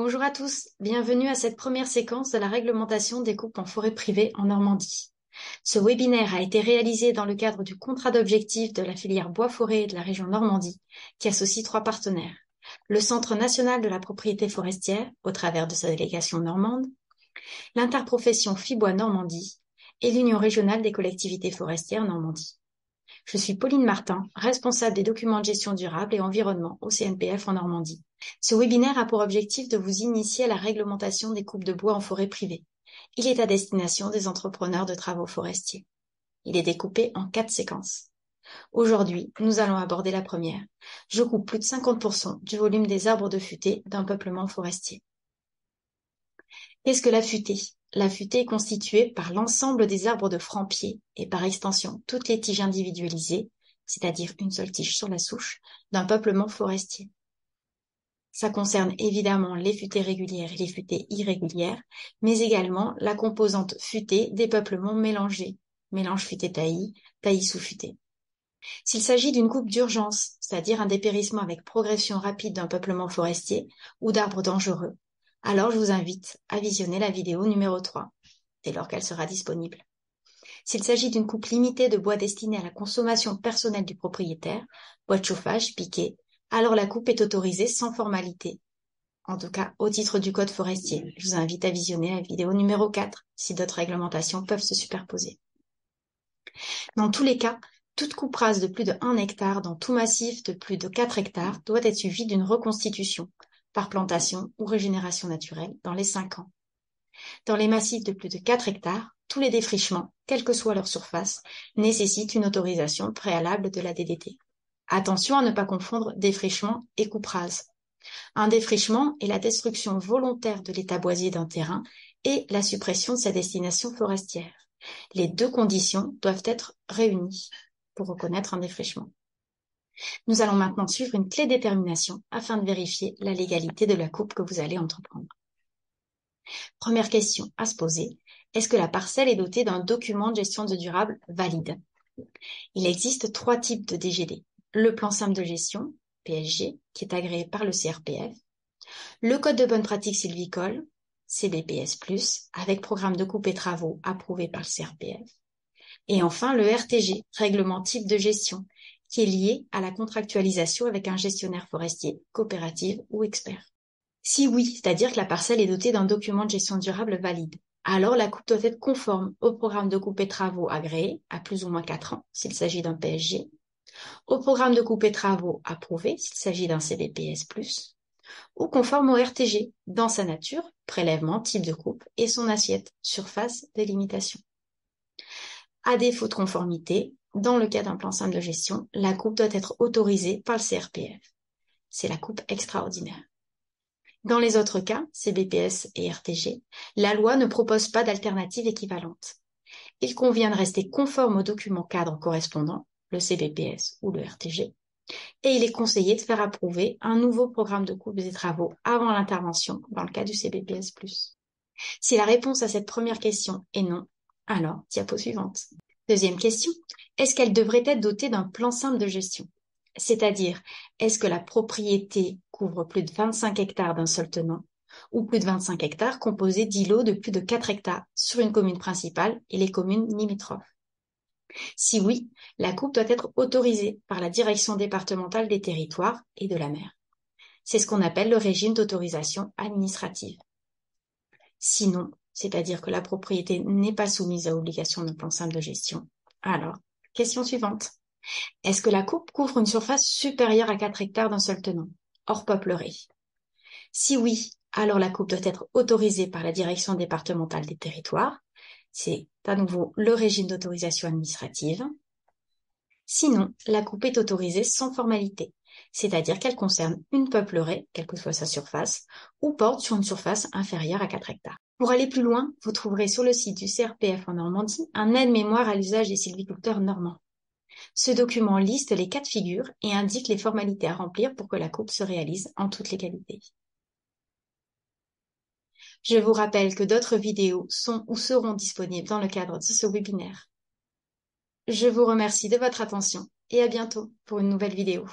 Bonjour à tous, bienvenue à cette première séquence de la réglementation des coupes en forêt privée en Normandie. Ce webinaire a été réalisé dans le cadre du contrat d'objectifs de la filière bois-forêt de la région Normandie, qui associe 3 partenaires. Le Centre national de la propriété forestière, au travers de sa délégation normande, l'interprofession FIBois Normandie et l'Union régionale des collectivités forestières Normandie. Je suis Pauline Martin, responsable des documents de gestion durable et environnement au CNPF en Normandie. Ce webinaire a pour objectif de vous initier à la réglementation des coupes de bois en forêt privée. Il est à destination des entrepreneurs de travaux forestiers. Il est découpé en 4 séquences. Aujourd'hui, nous allons aborder la première. Je coupe plus de 50% du volume des arbres de futaie d'un peuplement forestier. Qu'est-ce que la futaie? La futaie est constituée par l'ensemble des arbres de franc-pied et par extension toutes les tiges individualisées, c'est-à-dire une seule tige sur la souche, d'un peuplement forestier. Ça concerne évidemment les futaies régulières et les futaies irrégulières, mais également la composante futée des peuplements mélangés, mélange futaies-taillis, taillis sous futaies. S'il s'agit d'une coupe d'urgence, c'est-à-dire un dépérissement avec progression rapide d'un peuplement forestier ou d'arbres dangereux, alors je vous invite à visionner la vidéo numéro 3, dès lors qu'elle sera disponible. S'il s'agit d'une coupe limitée de bois destinée à la consommation personnelle du propriétaire, bois de chauffage, piquet, alors la coupe est autorisée sans formalité. En tout cas, au titre du code forestier. Je vous invite à visionner la vidéo numéro 4, si d'autres réglementations peuvent se superposer. Dans tous les cas, toute coupe rase de plus de 1 hectare dans tout massif de plus de 4 hectares doit être suivie d'une reconstitution, par plantation ou régénération naturelle, dans les 5 ans. Dans les massifs de plus de 4 hectares, tous les défrichements, quelle que soit leur surface, nécessitent une autorisation préalable de la DDT. Attention à ne pas confondre défrichement et coupe rase. Un défrichement est la destruction volontaire de l'état boisier d'un terrain et la suppression de sa destination forestière. Les deux conditions doivent être réunies pour reconnaître un défrichement. Nous allons maintenant suivre une clé détermination afin de vérifier la légalité de la coupe que vous allez entreprendre. Première question à se poser, est-ce que la parcelle est dotée d'un document de gestion de durable valide? Il existe 3 types de DGD. Le plan simple de gestion, PSG, qui est agréé par le CRPF, le code de bonne pratique sylvicole, CBPS+, avec programme de coupe et travaux approuvé par le CRPF, et enfin le RTG, règlement type de gestion, qui est lié à la contractualisation avec un gestionnaire forestier, coopérative ou expert. Si oui, c'est-à-dire que la parcelle est dotée d'un document de gestion durable valide, alors la coupe doit être conforme au programme de coupe et travaux agréé, à plus ou moins 4 ans, s'il s'agit d'un PSG, au programme de coupe et travaux approuvé, s'il s'agit d'un CBPS+, ou conforme au RTG, dans sa nature, prélèvement, type de coupe, et son assiette, surface, délimitation. À défaut de conformité, dans le cas d'un plan simple de gestion, la coupe doit être autorisée par le CRPF. C'est la coupe extraordinaire. Dans les autres cas, CBPS et RTG, la loi ne propose pas d'alternative équivalente. Il convient de rester conforme au document cadre correspondant, le CBPS ou le RTG, et il est conseillé de faire approuver un nouveau programme de coupes et travaux avant l'intervention dans le cas du CBPS+. Si la réponse à cette première question est non, alors diapo suivante. Deuxième question, est-ce qu'elle devrait être dotée d'un plan simple de gestion? C'est-à-dire, est-ce que la propriété couvre plus de 25 hectares d'un seul tenant ou plus de 25 hectares composés d'îlots de plus de 4 hectares sur une commune principale et les communes limitrophes? Si oui, la coupe doit être autorisée par la Direction départementale des territoires et de la mer. C'est ce qu'on appelle le régime d'autorisation administrative. Sinon, c'est-à-dire que la propriété n'est pas soumise à obligation d'un plan simple de gestion. Alors, question suivante. Est-ce que la coupe couvre une surface supérieure à 4 hectares d'un seul tenant, hors peuplerie? Si oui, alors la coupe doit être autorisée par la Direction départementale des territoires. C'est à nouveau le régime d'autorisation administrative. Sinon, la coupe est autorisée sans formalité, c'est-à-dire qu'elle concerne une peuplerie, quelle que soit sa surface, ou porte sur une surface inférieure à 4 hectares. Pour aller plus loin, vous trouverez sur le site du CRPF en Normandie un aide-mémoire à l'usage des sylviculteurs normands. Ce document liste les cas de figure et indique les formalités à remplir pour que la coupe se réalise en toute légalité. Je vous rappelle que d'autres vidéos sont ou seront disponibles dans le cadre de ce webinaire. Je vous remercie de votre attention et à bientôt pour une nouvelle vidéo.